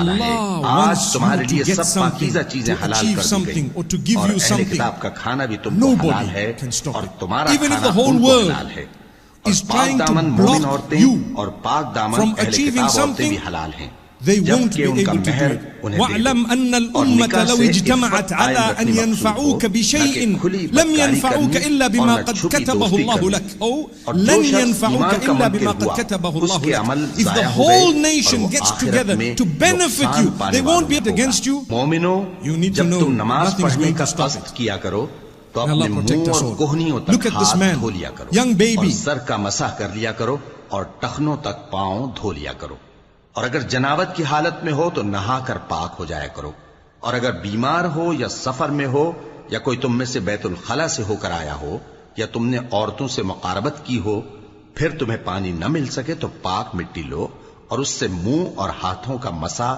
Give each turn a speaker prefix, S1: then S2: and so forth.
S1: है। आज तुम्हारे लिए सब पाकीज़ा चीजें हलाल कर दी गई और अहले किताब का खाना भी तुमको हलाल है और तुम्हारा खाना उनको हलाल है। और पाक दामन मोमिन औरतें और पाक दामन अहले किताब औरतें भी हलाल हैं।
S2: They won't be able to do it. واعلم أن الأمة لو اجتمعت على أن ينفعوك بشيء لم ينفعوك إلا بما قد كتبه الله لك أو لن ينفعوك إلا بما قد كتبه الله لك. If the whole nation gets together to benefit you, they won't be against you. You need to know nothing's going to stop it.
S1: तो अपने मुंह और कोहनियों तक हाथ धो लिया करो,
S2: young baby,
S1: और सर का मसाह कर लिया करो और टखनों तक पांव धो लिया करो। और अगर जनावत की हालत में हो तो नहा कर पाक हो जाया करो। और अगर बीमार हो या सफर में हो या कोई तुम में से बैतुल खला से होकर आया हो या तुमने औरतों से मुकारबत की हो, फिर तुम्हें पानी न मिल सके तो पाक मिट्टी लो और उससे मुंह और हाथों का मसा